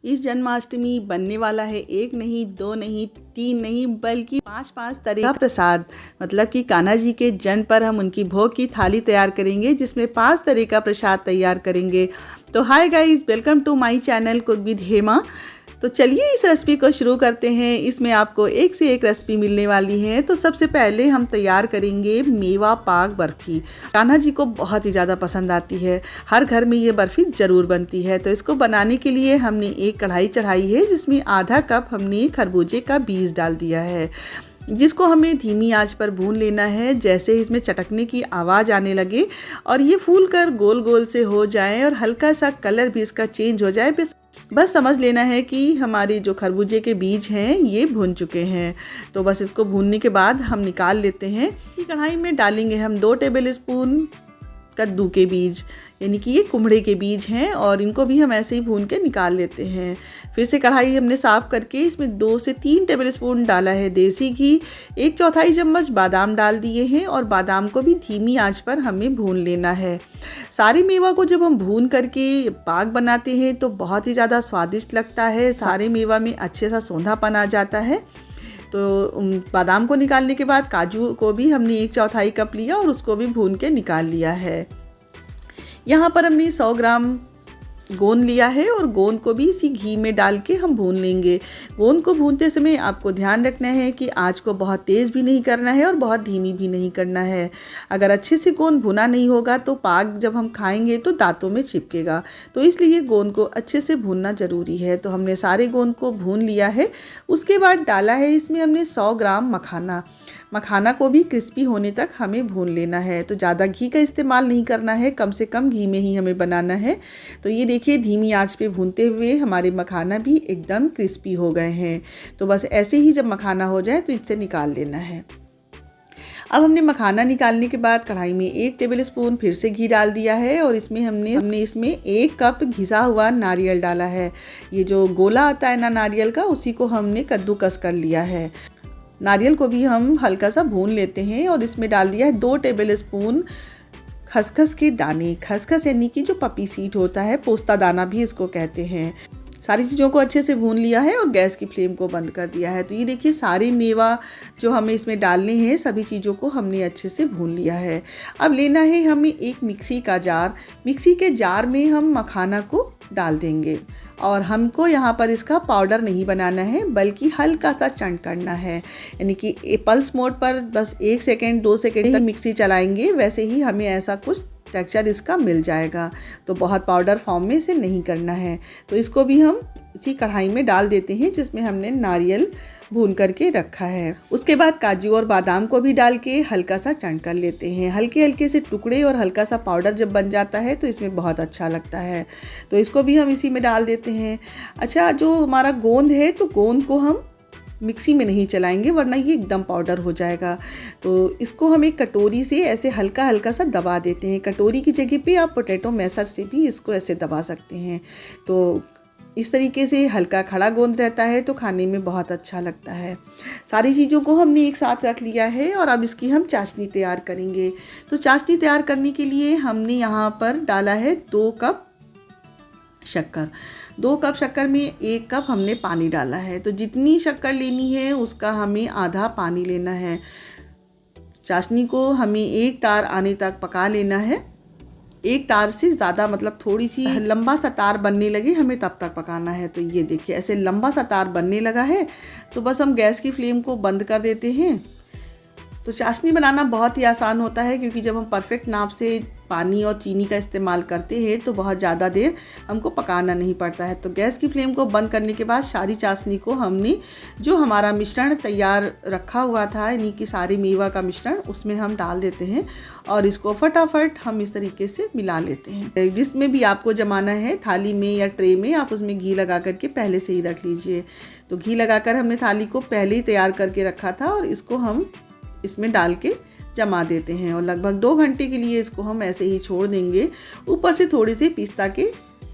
इस जन्माष्टमी बनने वाला है एक नहीं, दो नहीं, तीन नहीं, बल्कि पांच तरह का प्रसाद। मतलब कि कान्हा जी के जन्म पर हम उनकी भोग की थाली तैयार करेंगे, जिसमें 5 तरह का प्रसाद तैयार करेंगे। तो hi guys, welcome to my channel cook with Hema. तो चलिए इस रेसिपी को शुरू करते हैं। इसमें आपको एक से एक रेसिपी मिलने वाली है। तो सबसे पहले हम तैयार करेंगे मेवा पाक बर्फ़ी। कान्हा जी को बहुत ही ज़्यादा पसंद आती है, हर घर में ये बर्फ़ी ज़रूर बनती है। तो इसको बनाने के लिए हमने एक कढ़ाई चढ़ाई है, जिसमें आधा कप हमने खरबूजे का बीज डाल दिया है, जिसको हमें धीमी आंच पर भून लेना है। जैसे इसमें चटकने की आवाज़ आने लगे और ये फूल कर गोल गोल से हो जाए और हल्का सा कलर भी इसका चेंज हो जाए, बस समझ लेना है कि हमारी जो खरबूजे के बीज हैं ये भून चुके हैं। तो बस इसको भूनने के बाद हम निकाल लेते हैं। कढ़ाई में डालेंगे हम 2 टेबल स्पून कद्दू के बीज, यानी कि ये कुम्हड़े के बीज हैं, और इनको भी हम ऐसे ही भून के निकाल लेते हैं। फिर से कढ़ाई हमने साफ़ करके इसमें 2 से 3 टेबल स्पून डाला है देसी घी, 1/4 चम्मच बादाम डाल दिए हैं, और बादाम को भी धीमी आंच पर हमें भून लेना है। सारे मेवा को जब हम भून करके पाक बनाते हैं तो बहुत ही ज़्यादा स्वादिष्ट लगता है। सारे मेवा में अच्छे सा सौंधापन आ जाता है। तो बादाम को निकालने के बाद काजू को भी हमने 1/4 कप लिया और उसको भी भून के निकाल लिया है। यहाँ पर हमने 100 ग्राम गोंद लिया है, और गोंद को भी इसी घी में डाल के हम भून लेंगे। गोंद को भूनते समय आपको ध्यान रखना है कि आंच को बहुत तेज़ भी नहीं करना है और बहुत धीमी भी नहीं करना है। अगर अच्छे से गोंद भुना नहीं होगा तो पाक जब हम खाएंगे तो दांतों में चिपकेगा। तो इसलिए गोंद को अच्छे से भूनना ज़रूरी है। तो हमने सारे गोंद को भून लिया है। उसके बाद डाला है इसमें हमने 100 ग्राम मखाना को भी क्रिस्पी होने तक हमें भून लेना है। तो ज़्यादा घी का इस्तेमाल नहीं करना है, कम से कम घी में ही हमें बनाना है। तो ये देखिए, धीमी आंच पे भूनते हुए हमारे मखाना भी एकदम क्रिस्पी हो गए हैं। तो बस ऐसे ही जब मखाना हो जाए तो इसे निकाल लेना है। अब हमने मखाना निकालने के बाद कढ़ाई में 1 टेबल स्पून फिर से घी डाल दिया है, और इसमें हमने इसमें 1 कप घिसा हुआ नारियल डाला है। ये जो गोला आता है ना नारियल का, उसी को हमने कद्दूकस कर लिया है। नारियल को भी हम हल्का सा भून लेते हैं, और इसमें डाल दिया है 2 टेबल स्पून खसखस के दाने। खसखस यानी कि जो पपी सीड होता है, पोस्ता दाना भी इसको कहते हैं। सारी चीज़ों को अच्छे से भून लिया है और गैस की फ्लेम को बंद कर दिया है। तो ये देखिए, सारे मेवा जो हमें इसमें डालने हैं, सभी चीज़ों को हमने अच्छे से भून लिया है। अब लेना है हमें एक मिक्सी का जार। मिक्सी के जार में हम मखाना को डाल देंगे, और हमको यहाँ पर इसका पाउडर नहीं बनाना है, बल्कि हल्का सा चंड करना है। यानी कि पल्स मोड पर बस 1 सेकेंड 2 सेकेंड तक मिक्सी चलाएंगे, वैसे ही हमें ऐसा कुछ टेक्सचर इसका मिल जाएगा। तो बहुत पाउडर फॉर्म में इसे नहीं करना है। तो इसको भी हम इसी कढ़ाई में डाल देते हैं, जिसमें हमने नारियल भून करके रखा है। उसके बाद काजू और बादाम को भी डाल के हल्का सा चंड कर लेते हैं। हल्के हल्के से टुकड़े और हल्का सा पाउडर जब बन जाता है तो इसमें बहुत अच्छा लगता है। तो इसको भी हम इसी में डाल देते हैं। अच्छा, जो हमारा गोंद है, तो गोंद को हम मिक्सी में नहीं चलाएंगे, वरना ये एकदम पाउडर हो जाएगा। तो इसको हम एक कटोरी से ऐसे हल्का हल्का सा दबा देते हैं। कटोरी की जगह पे आप पोटैटो मैशर से भी इसको ऐसे दबा सकते हैं। तो इस तरीके से हल्का खड़ा गोंद रहता है तो खाने में बहुत अच्छा लगता है। सारी चीज़ों को हमने एक साथ रख लिया है, और अब इसकी हम चाशनी तैयार करेंगे। तो चाशनी तैयार करने के लिए हमने यहाँ पर डाला है 2 कप शक्कर। 2 कप शक्कर में 1 कप हमने पानी डाला है। तो जितनी शक्कर लेनी है उसका हमें आधा पानी लेना है। चाशनी को हमें एक तार आने तक पका लेना है। एक तार से ज़्यादा, मतलब थोड़ी सी लंबा सा तार बनने लगे हमें तब तक पकाना है। तो ये देखिए, ऐसे लंबा सा तार बनने लगा है तो बस हम गैस की फ्लेम को बंद कर देते हैं। तो चाशनी बनाना बहुत ही आसान होता है, क्योंकि जब हम परफेक्ट नाप से पानी और चीनी का इस्तेमाल करते हैं तो बहुत ज़्यादा देर हमको पकाना नहीं पड़ता है। तो गैस की फ्लेम को बंद करने के बाद सारी चाशनी को हमने जो हमारा मिश्रण तैयार रखा हुआ था, यानी कि सारे मेवा का मिश्रण, उसमें हम डाल देते हैं, और इसको फटाफट हम इस तरीके से मिला लेते हैं। जिसमें भी आपको जमाना है, थाली में या ट्रे में, आप उसमें घी लगा करके पहले से ही रख लीजिए। तो घी लगाकर हमने थाली को पहले ही तैयार करके रखा था, और इसको हम इसमें डाल के जमा देते हैं, और लगभग 2 घंटे के लिए इसको हम ऐसे ही छोड़ देंगे। ऊपर से थोड़े से पिस्ता के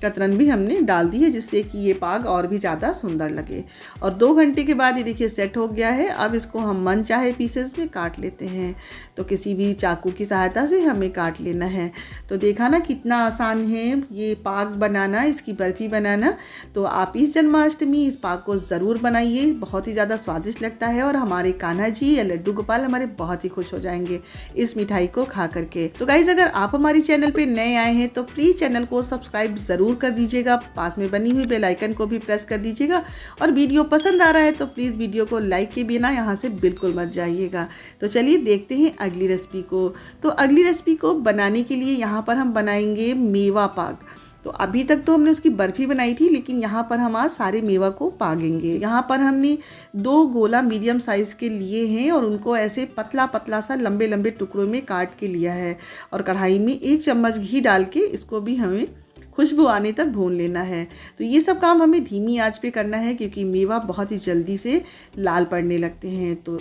कतरन भी हमने डाल दी है, जिससे कि ये पाग और भी ज़्यादा सुंदर लगे। और 2 घंटे के बाद ये देखिए सेट हो गया है। अब इसको हम मन चाहे पीसेस में काट लेते हैं, तो किसी भी चाकू की सहायता से हमें काट लेना है। तो देखा ना कितना आसान है ये पाग बनाना, इसकी बर्फ़ी बनाना। तो आप इस जन्माष्टमी इस पाग को ज़रूर बनाइए, बहुत ही ज़्यादा स्वादिष्ट लगता है और हमारे कान्हा जी या लड्डू गोपाल हमारे बहुत ही खुश हो जाएंगे इस मिठाई को खा करके। तो गाइज़, अगर आप हमारी चैनल पर नए आए हैं तो प्लीज़ चैनल को सब्सक्राइब ज़रूर कर दीजिएगा, पास में बनी हुई बेल आइकन को भी प्रेस कर दीजिएगा। और वीडियो पसंद आ रहा है तो प्लीज़ वीडियो को लाइक के बिना यहाँ से बिल्कुल मत जाइएगा। तो चलिए देखते हैं अगली रेसिपी को। तो अगली रेसिपी को बनाने के लिए यहाँ पर हम बनाएंगे मेवा पाग। तो अभी तक तो हमने उसकी बर्फ़ी बनाई थी, लेकिन यहाँ पर हम आज सारे मेवा को पागेंगे। यहाँ पर हमने 2 गोला मीडियम साइज़ के लिए हैं और उनको ऐसे पतला पतला सा लंबे लंबे टुकड़ों में काट के लिया है। और कढ़ाई में 1 चम्मच घी डाल के इसको भी हमें खुशबू आने तक भून लेना है। तो ये सब काम हमें धीमी आंच पे करना है, क्योंकि मेवा बहुत ही जल्दी से लाल पड़ने लगते हैं। तो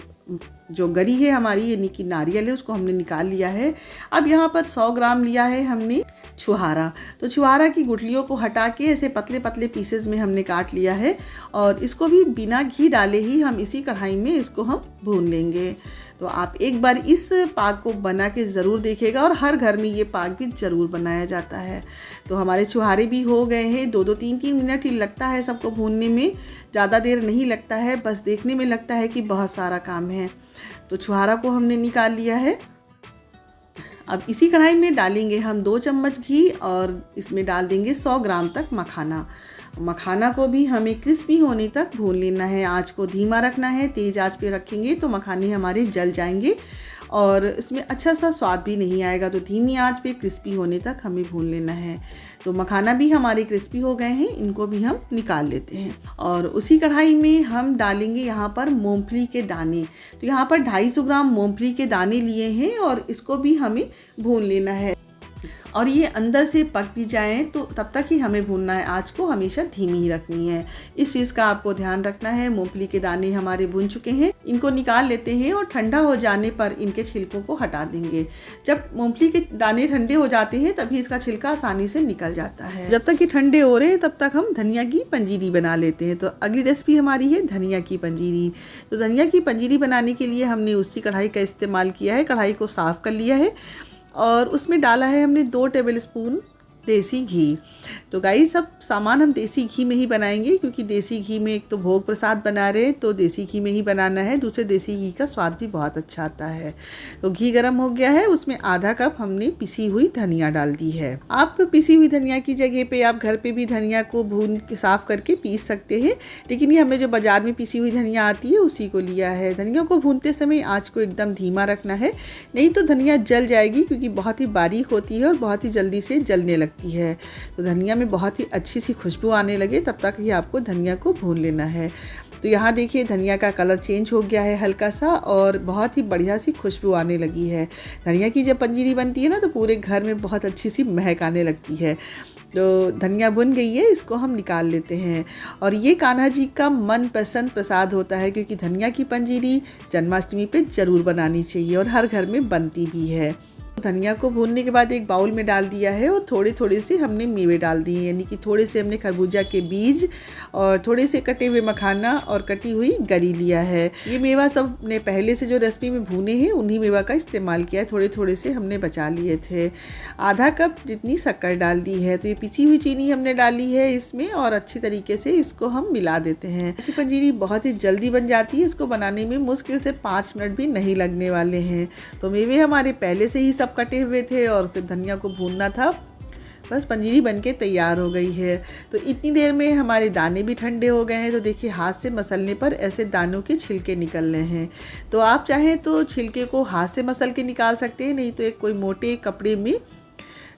जो गरी है हमारी, यानी कि नारियल है, उसको हमने निकाल लिया है। अब यहाँ पर 100 ग्राम लिया है हमने छुहारा। तो छुहारा की गुठलियों को हटा के ऐसे पतले पतले पीसेस में हमने काट लिया है और इसको भी बिना घी डाले ही हम इसी कढ़ाई में इसको हम भून लेंगे। तो आप एक बार इस पाग को बना के ज़रूर देखिएगा, और हर घर में ये पाग भी ज़रूर बनाया जाता है। तो हमारे छुहारे भी हो गए हैं, 2-2 3-3 मिनट ही लगता है सबको भूनने में, ज़्यादा देर नहीं लगता है, बस देखने में लगता है कि बहुत सारा काम है। तो छुहारा को हमने निकाल लिया है। अब इसी कढ़ाई में डालेंगे हम 2 चम्मच घी और इसमें डाल देंगे 100 ग्राम तक मखाना। मखाना को भी हमें क्रिस्पी होने तक भून लेना है। आँच को धीमा रखना है, तेज़ आँच पे रखेंगे तो मखाने हमारे जल जाएंगे और इसमें अच्छा सा स्वाद भी नहीं आएगा। तो धीमी आंच पे क्रिस्पी होने तक हमें भून लेना है। तो मखाना भी हमारे क्रिस्पी हो गए हैं, इनको भी हम निकाल लेते हैं। और उसी कढ़ाई में हम डालेंगे यहाँ पर मूंगफली के दाने। तो यहाँ पर 250 ग्राम मूंगफली के दाने लिए हैं और इसको भी हमें भून लेना है। और ये अंदर से पक भी जाएँ तो तब तक ही हमें भूनना है, आँच को हमेशा धीमी ही रखनी है। इस चीज़ का आपको ध्यान रखना है। मूंगफली के दाने हमारे भून चुके हैं, इनको निकाल लेते हैं और ठंडा हो जाने पर इनके छिलकों को हटा देंगे। जब मूंगफली के दाने ठंडे हो जाते हैं तभी इसका छिलका आसानी से निकल जाता है। जब तक ये ठंडे हो रहे हैं तब तक हम धनिया की पंजीरी बना लेते हैं। तो अगली रेसिपी हमारी है धनिया की पंजीरी। तो धनिया की पंजीरी बनाने के लिए हमने उसी कढ़ाई का इस्तेमाल किया है। कढ़ाई को साफ़ कर लिया है और उसमें डाला है हमने 2 टेबलस्पून देसी घी। तो गाइस, सब सामान हम देसी घी में ही बनाएंगे, क्योंकि देसी घी में एक तो भोग प्रसाद बना रहे तो देसी घी में ही बनाना है, दूसरे देसी घी का स्वाद भी बहुत अच्छा आता है। तो घी गर्म हो गया है, उसमें आधा कप हमने पिसी हुई धनिया डाल दी है। आप पिसी हुई धनिया की जगह पे आप घर पे भी धनिया को भून के साफ करके पीस सकते हैं, लेकिन ये हमें जो बाजार में पिसी हुई धनिया आती है उसी को लिया है। धनिया को भूनते समय आँच को एकदम धीमा रखना है, नहीं तो धनिया जल जाएगी, क्योंकि बहुत ही बारीक होती है और बहुत ही जल्दी से जलने लगती है। तो धनिया में बहुत ही अच्छी सी खुशबू आने लगे तब तक ही आपको धनिया को भून लेना है। तो यहाँ देखिए धनिया का कलर चेंज हो गया है हल्का सा और बहुत ही बढ़िया सी खुशबू आने लगी है। धनिया की जब पंजीरी बनती है ना तो पूरे घर में बहुत अच्छी सी महक आने लगती है। तो धनिया भुन गई है, इसको हम निकाल लेते हैं। और ये कान्हा जी का मनपसंद प्रसाद होता है, क्योंकि धनिया की पंजीरी जन्माष्टमी पे ज़रूर बनानी चाहिए और हर घर में बनती भी है। धनिया को भूनने के बाद एक बाउल में डाल दिया है और थोड़े थोड़े से हमने मेवे डाल दिए, यानी कि थोड़े से हमने खरबूजा के बीज और थोड़े से कटे हुए मखाना और कटी हुई गरी लिया है। ये मेवा सब ने पहले से जो रेसिपी में भूने हैं उन्हीं मेवा का इस्तेमाल किया है, थोड़े थोड़े से हमने बचा लिए थे। आधा कप जितनी शक्कर डाल दी है। तो ये पिसी हुई चीनी हमने डाली है इसमें और अच्छी तरीके से इसको हम मिला देते हैं। पंजीरी बहुत ही जल्दी बन जाती है, इसको बनाने में मुश्किल से 5 मिनट भी नहीं लगने वाले हैं। तो मेवे हमारे पहले से ही सब कटे हुए थे और सिर्फ धनिया को भूनना था, बस पंजीरी बनके तैयार हो गई है। तो इतनी देर में हमारे दाने भी ठंडे हो गए हैं। तो देखिए हाथ से मसलने पर ऐसे दानों के छिलके निकल रहे हैं। तो आप चाहें तो छिलके को हाथ से मसल के निकाल सकते हैं, नहीं तो एक कोई मोटे कपड़े में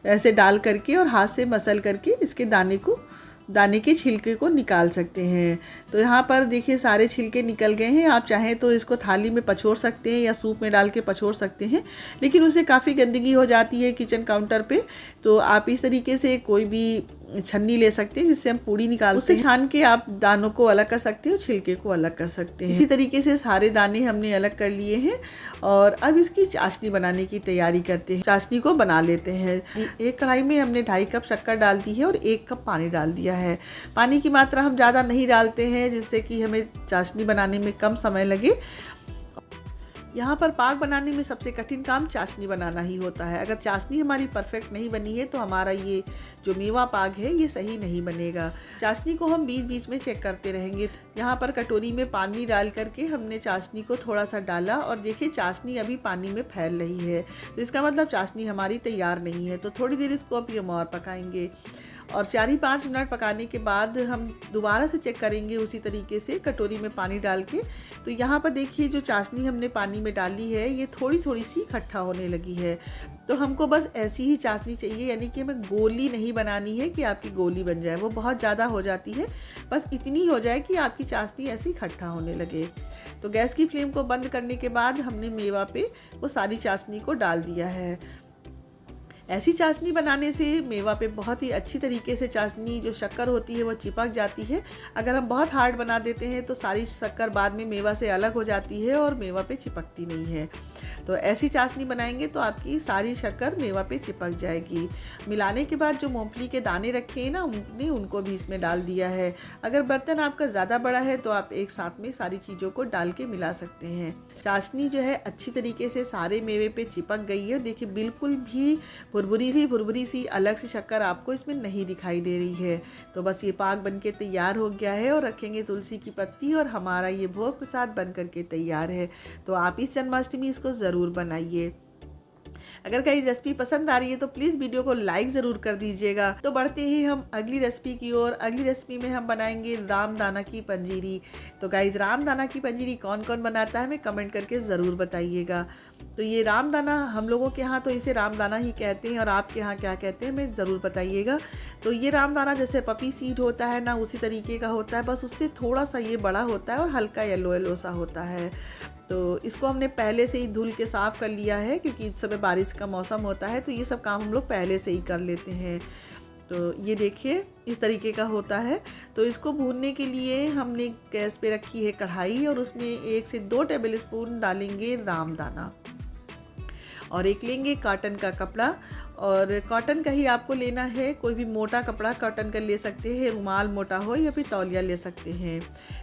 ऐसे डाल करके और हाथ से मसल करके इसके दाने के छिलके को निकाल सकते हैं। तो यहाँ पर देखिए सारे छिलके निकल गए हैं। आप चाहें तो इसको थाली में पछोड़ सकते हैं या सूप में डाल के पछोड़ सकते हैं, लेकिन उससे काफ़ी गंदगी हो जाती है किचन काउंटर पे। तो आप इस तरीके से कोई भी छन्नी ले सकते हैं जिससे हम पूड़ी निकालते हैं। उससे छान के आप दानों को अलग कर सकते हो, छिलके को अलग कर सकते हैं। इसी तरीके से सारे दाने हमने अलग कर लिए हैं और अब इसकी चाशनी बनाने की तैयारी करते हैं। चाशनी को बना लेते हैं। एक कढ़ाई में हमने 2.5 कप शक्कर डाल दी है और 1 कप पानी डाल दिया है। पानी की मात्रा हम ज़्यादा नहीं डालते हैं जिससे कि हमें चाशनी बनाने में कम समय लगे। यहाँ पर पाक बनाने में सबसे कठिन काम चाशनी बनाना ही होता है। अगर चाशनी हमारी परफेक्ट नहीं बनी है तो हमारा ये जो मेवा पाक है ये सही नहीं बनेगा। चाशनी को हम बीच बीच में चेक करते रहेंगे। यहाँ पर कटोरी में पानी डाल करके हमने चाशनी को थोड़ा सा डाला और देखिए चाशनी अभी पानी में फैल रही है, तो इसका मतलब चाशनी हमारी तैयार नहीं है। तो थोड़ी देर इसको अभी हम और पकाएंगे और 4-5 मिनट पकाने के बाद हम दोबारा से चेक करेंगे उसी तरीके से कटोरी में पानी डाल के। तो यहाँ पर देखिए जो चाशनी हमने पानी में डाली है ये थोड़ी थोड़ी सी इकट्ठा होने लगी है। तो हमको बस ऐसी ही चाशनी चाहिए, यानी कि हमें गोली नहीं बनानी है कि आपकी गोली बन जाए, वो बहुत ज़्यादा हो जाती है। बस इतनी हो जाए कि आपकी चाशनी ऐसे इकट्ठा होने लगे। तो गैस की फ्लेम को बंद करने के बाद हमने मेवा पे वो सारी चाशनी को डाल दिया है। ऐसी चाशनी बनाने से मेवा पे बहुत ही अच्छी तरीके से चाशनी जो शक्कर होती है वो चिपक जाती है। अगर हम बहुत हार्ड बना देते हैं तो सारी शक्कर बाद में मेवा से अलग हो जाती है और मेवा पे चिपकती नहीं है। तो ऐसी चाशनी बनाएंगे तो आपकी सारी शक्कर मेवा पे चिपक जाएगी। मिलाने के बाद जो मूंगफली के दाने रखे हैं ना हमने उनको भी इसमें डाल दिया है। अगर बर्तन आपका ज़्यादा बड़ा है तो आप एक साथ में सारी चीज़ों को डाल के मिला सकते हैं। चाशनी जो है अच्छी तरीके से सारे मेवे पे चिपक गई है। देखिए बिल्कुल भी भुरभुरी सी अलग से शक्कर आपको इसमें नहीं दिखाई दे रही है। तो बस ये पाक बनके तैयार हो गया है और रखेंगे तुलसी की पत्ती और हमारा ये भोग प्रसाद बन करके तैयार है। तो आप इस जन्माष्टमी इसको ज़रूर बनाइए। अगर कहीं रेसिपी पसंद आ रही है तो प्लीज़ वीडियो को लाइक ज़रूर कर दीजिएगा। तो बढ़ते ही हम अगली रेसिपी की ओर। अगली रेसिपी में हम बनाएंगे रामदाना की पंजीरी। तो गाइज रामदाना की पंजीरी कौन कौन बनाता है हमें कमेंट करके ज़रूर बताइएगा। तो ये रामदाना हम लोगों के यहाँ तो इसे रामदाना ही कहते हैं और आपके यहाँ क्या कहते हैं हमें ज़रूर बताइएगा। तो ये रामदाना जैसे पपी सीड होता है ना उसी तरीके का होता है, बस उससे थोड़ा सा ये बड़ा होता है और हल्का येलो येलो सा होता है। तो इसको हमने पहले से ही धुल के साफ़ कर लिया है क्योंकि इस समय बारिश का मौसम होता है तो ये सब काम हम लोग पहले से ही कर लेते हैं। तो ये देखिए इस तरीके का होता है। तो इसको भूनने के लिए हमने गैस पे रखी है कढ़ाई और उसमें 1 से 2 टेबल स्पून डालेंगे रामदाना और एक लेंगे कॉटन का कपड़ा। और कॉटन का ही आपको लेना है, कोई भी मोटा कपड़ा कॉटन का ले सकते हैं, रुमाल मोटा हो या फिर तौलिया ले सकते हैं।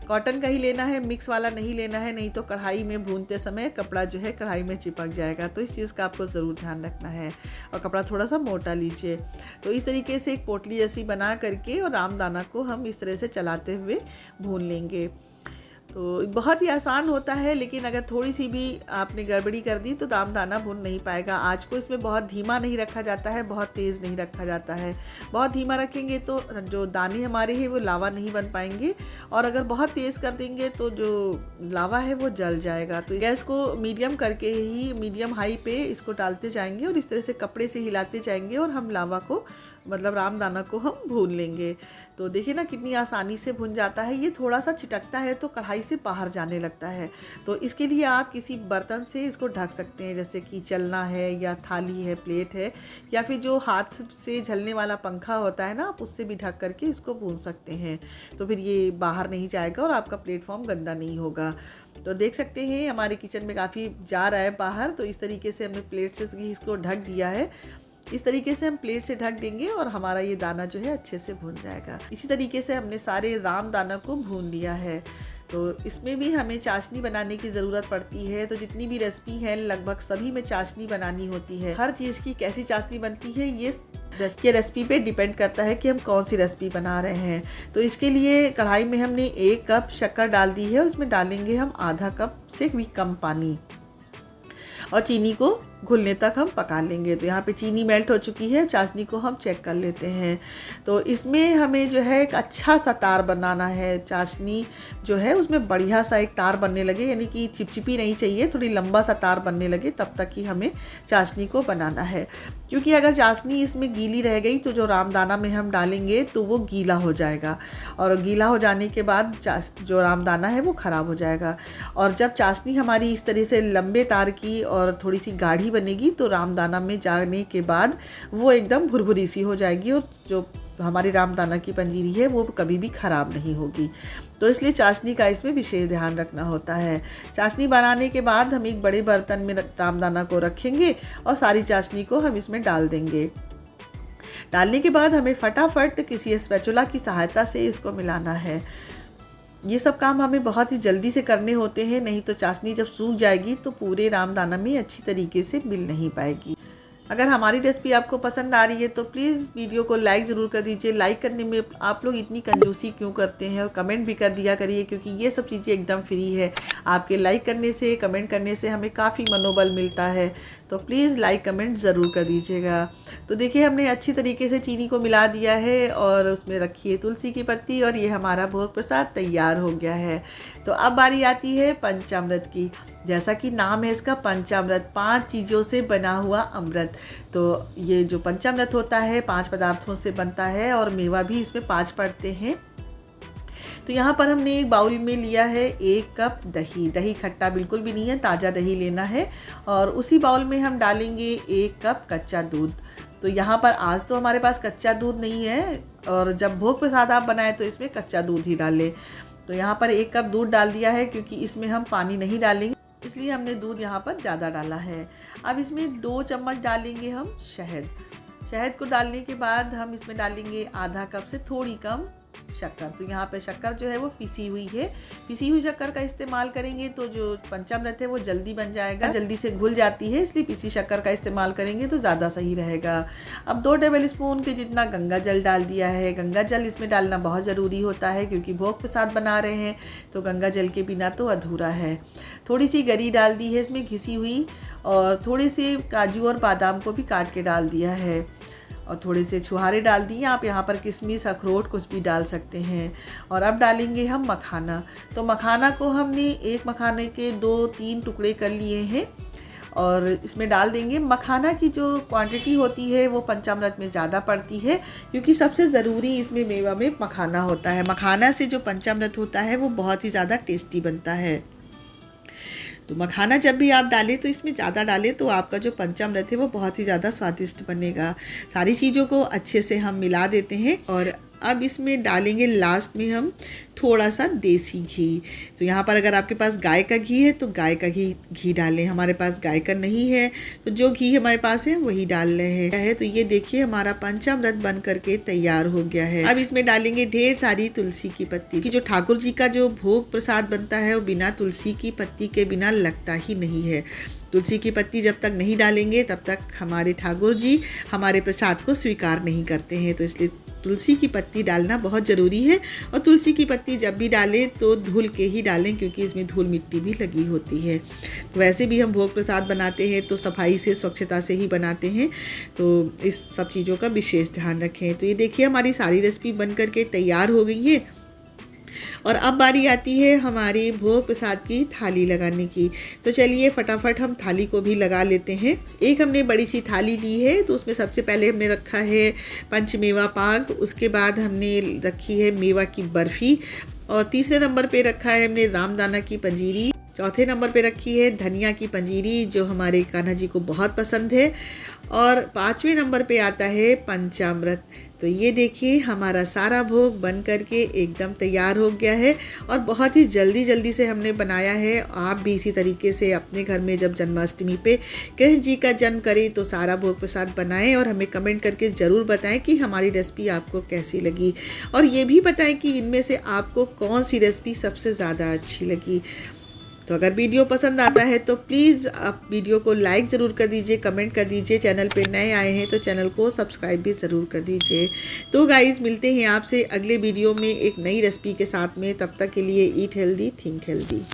कॉटन का ही लेना है, मिक्स वाला नहीं लेना है, नहीं तो कढ़ाई में भूनते समय कपड़ा जो है कढ़ाई में चिपक जाएगा। तो इस चीज़ का आपको ज़रूर ध्यान रखना है और कपड़ा थोड़ा सा मोटा लीजिए। तो इस तरीके से एक पोटली जैसी बना करके और रामदाना को हम इस तरह से चलाते हुए भून लेंगे। तो बहुत ही आसान होता है, लेकिन अगर थोड़ी सी भी आपने गड़बड़ी कर दी तो रामदाना भून नहीं पाएगा। आँच को इसमें बहुत धीमा नहीं रखा जाता है, बहुत तेज़ नहीं रखा जाता है। बहुत धीमा रखेंगे तो जो दाने हमारे हैं वो लावा नहीं बन पाएंगे और अगर बहुत तेज़ कर देंगे तो जो लावा है वो जल जाएगा। तो गैस को मीडियम करके ही मीडियम हाई पे इसको डालते जाएंगे और इस तरह से कपड़े से हिलाते जाएंगे और हम लावा को मतलब रामदाना को हम भून लेंगे। तो देखिए ना कितनी आसानी से भुन जाता है। ये थोड़ा सा छिटकता है तो कढ़ाई से बाहर जाने लगता है। तो इसके लिए आप किसी बर्तन से इसको ढक सकते हैं, जैसे कि चलना है या थाली है, प्लेट है, या फिर जो हाथ से झलने वाला पंखा होता है ना आप उससे भी ढक करके इसको भून सकते हैं। तो फिर ये बाहर नहीं जाएगा और आपका प्लेटफॉर्म गंदा नहीं होगा। तो देख सकते हैं हमारे किचन में काफ़ी जा रहा है बाहर। तो इस तरीके से हमने प्लेट से इसको ढक दिया है। इस तरीके से हम प्लेट से ढक देंगे और हमारा ये दाना जो है अच्छे से भून जाएगा। इसी तरीके से हमने सारे रामदाना को भून लिया है। तो इसमें भी हमें चाशनी बनाने की ज़रूरत पड़ती है। तो जितनी भी रेसिपी है लगभग सभी में चाशनी बनानी होती है। हर चीज़ की कैसी चाशनी बनती है ये रेसिपी पे डिपेंड करता है कि हम कौन सी रेसिपी बना रहे हैं। तो इसके लिए कढ़ाई में हमने 1 कप शक्कर डाल दी है और उसमें डालेंगे हम आधा कप से भी कम पानी और चीनी को घुलने तक हम पका लेंगे। तो यहाँ पे चीनी मेल्ट हो चुकी है, चाशनी को हम चेक कर लेते हैं। तो इसमें हमें जो है एक अच्छा सा तार बनाना है। चाशनी जो है उसमें बढ़िया सा एक तार बनने लगे, यानी कि चिपचिपी नहीं चाहिए, थोड़ी लंबा सा तार बनने लगे, तब तक ही हमें चाशनी को बनाना है। क्योंकि अगर चाशनी इसमें गीली रह गई तो जो रामदाना में हम डालेंगे तो वो गीला हो जाएगा और गीला हो जाने के बाद जो रामदाना है वो ख़राब हो जाएगा। और जब चाशनी हमारी इस तरह से लंबे तार की और थोड़ी सी गाढ़ी कड़ाही बनेगी तो रामदाना में जाने के बाद वो एकदम भुरभुरी सी हो जाएगी और जो हमारी रामदाना की पंजीरी है वो कभी भी ख़राब नहीं होगी। तो इसलिए चाशनी का इसमें विशेष ध्यान रखना होता है। चाशनी बनाने के बाद हम एक बड़े बर्तन में रामदाना को रखेंगे और सारी चाशनी को हम इसमें डाल देंगे। डालने के बाद हमें फटाफट किसी स्पैचुला की सहायता से इसको मिलाना है। ये सब काम हमें बहुत ही जल्दी से करने होते हैं, नहीं तो चाशनी जब सूख जाएगी तो पूरे रामदाना में अच्छी तरीके से मिल नहीं पाएगी। अगर हमारी रेसिपी आपको पसंद आ रही है तो प्लीज़ वीडियो को लाइक ज़रूर कर दीजिए। लाइक करने में आप लोग इतनी कंजूसी क्यों करते हैं, और कमेंट भी कर दिया करिए, क्योंकि ये सब चीज़ें एकदम फ्री है। आपके लाइक करने से, कमेंट करने से हमें काफ़ी मनोबल मिलता है, तो प्लीज़ लाइक कमेंट ज़रूर कर दीजिएगा। तो देखिए हमने अच्छी तरीके से चीनी को मिला दिया है और उसमें रखी है तुलसी की पत्ती, और ये हमारा भोग प्रसाद तैयार हो गया है। तो अब बारी आती है पंचामृत की। जैसा कि नाम है इसका पंचामृत, 5 चीज़ों से बना हुआ अमृत। तो ये जो पंचामृत होता है 5 पदार्थों से बनता है और मेवा भी इसमें 5 पड़ते हैं। तो यहाँ पर हमने एक बाउल में लिया है 1 कप दही। दही खट्टा बिल्कुल भी नहीं है, ताज़ा दही लेना है। और उसी बाउल में हम डालेंगे 1 कप कच्चा दूध। तो यहाँ पर आज तो हमारे पास कच्चा दूध नहीं है, और जब भोग प्रसाद आप बनाएं तो इसमें कच्चा दूध ही डालें। तो यहाँ पर 1 कप दूध डाल दिया है, क्योंकि इसमें हम पानी नहीं डालेंगे, इसलिए हमने दूध यहाँ पर ज़्यादा डाला है। अब इसमें 2 चम्मच डालेंगे हम शहद। शहद को डालने के बाद हम इसमें डालेंगे आधा कप से थोड़ी कम शक्कर। तो यहाँ पे शक्कर जो है वो पिसी हुई है। पिसी हुई शक्कर का इस्तेमाल करेंगे तो जो पंचामृत है वो जल्दी बन जाएगा, जल्दी से घुल जाती है, इसलिए पिसी शक्कर का इस्तेमाल करेंगे तो ज़्यादा सही रहेगा। अब 2 टेबल स्पून के जितना गंगा जल डाल दिया है। गंगा जल इसमें डालना बहुत ज़रूरी होता है, क्योंकि भोग प्रसाद बना रहे हैं तो गंगा जल के बिना तो अधूरा है। थोड़ी सी गरी डाल दी है इसमें घिसी हुई, और थोड़े से काजू और बादाम को भी काट के डाल दिया है, और थोड़े से छुहारे डाल दिए। आप यहाँ पर किशमिश, अखरोट कुछ भी डाल सकते हैं। और अब डालेंगे हम मखाना। तो मखाना को हमने एक मखाने के 2-3 टुकड़े कर लिए हैं और इसमें डाल देंगे। मखाना की जो क्वांटिटी होती है वो पंचामृत में ज़्यादा पड़ती है, क्योंकि सबसे ज़रूरी इसमें मेवा में मखाना होता है। मखाना से जो पंचामृत होता है वो बहुत ही ज़्यादा टेस्टी बनता है। तो मखाना जब भी आप डालें तो इसमें ज़्यादा डालें, तो आपका जो पंचामृत है वो बहुत ही ज़्यादा स्वादिष्ट बनेगा। सारी चीज़ों को अच्छे से हम मिला देते हैं, और अब इसमें डालेंगे लास्ट में हम थोड़ा सा देसी घी। तो यहाँ पर अगर आपके पास गाय का घी है तो गाय का घी डालें। हमारे पास गाय का नहीं है तो जो घी हमारे पास है वही डाल रहे हैं। तो ये देखिए हमारा पंचामृत बन करके तैयार हो गया है। अब इसमें डालेंगे ढेर सारी तुलसी की पत्ती, कि जो ठाकुर जी का जो भोग प्रसाद बनता है वो बिना तुलसी की पत्ती के बिना लगता ही नहीं है। तुलसी की पत्ती जब तक नहीं डालेंगे तब तक हमारे ठाकुर जी हमारे प्रसाद को स्वीकार नहीं करते हैं। तो इसलिए तुलसी की पत्ती डालना बहुत ज़रूरी है, और तुलसी की पत्ती जब भी डालें तो धुल के ही डालें, क्योंकि इसमें धूल मिट्टी भी लगी होती है। तो वैसे भी हम भोग प्रसाद बनाते हैं तो सफाई से, स्वच्छता से ही बनाते हैं, तो इस सब चीज़ों का विशेष ध्यान रखें। तो ये देखिए हमारी सारी रेसिपी बन करके तैयार हो गई है, और अब बारी आती है हमारी भोग प्रसाद की थाली लगाने की। तो चलिए फटाफट हम थाली को भी लगा लेते हैं। एक हमने बड़ी सी थाली ली है, तो उसमें सबसे पहले हमने रखा है पंचमेवा पाक, उसके बाद हमने रखी है मेवा की बर्फ़ी, और तीसरे नंबर पे रखा है हमने रामदाना की पंजीरी, चौथे नंबर पे रखी है धनिया की पंजीरी जो हमारे कान्हा जी को बहुत पसंद है, और 5वें नंबर पे आता है पंचामृत। तो ये देखिए हमारा सारा भोग बन करके एकदम तैयार हो गया है, और बहुत ही जल्दी से हमने बनाया है। आप भी इसी तरीके से अपने घर में जब जन्माष्टमी पे कृष्ण जी का जन्म करें तो सारा भोग प्रसाद बनाएं, और हमें कमेंट करके ज़रूर बताएं कि हमारी रेसिपी आपको कैसी लगी, और ये भी बताएं कि इनमें से आपको कौन सी रेसिपी सबसे ज़्यादा अच्छी लगी। तो अगर वीडियो पसंद आता है तो प्लीज़ आप वीडियो को लाइक ज़रूर कर दीजिए, कमेंट कर दीजिए। चैनल पे नए आए हैं तो चैनल को सब्सक्राइब भी ज़रूर कर दीजिए। तो गाइज़ मिलते हैं आपसे अगले वीडियो में एक नई रेसिपी के साथ में। तब तक के लिए ईट हेल्दी, थिंक हेल्दी।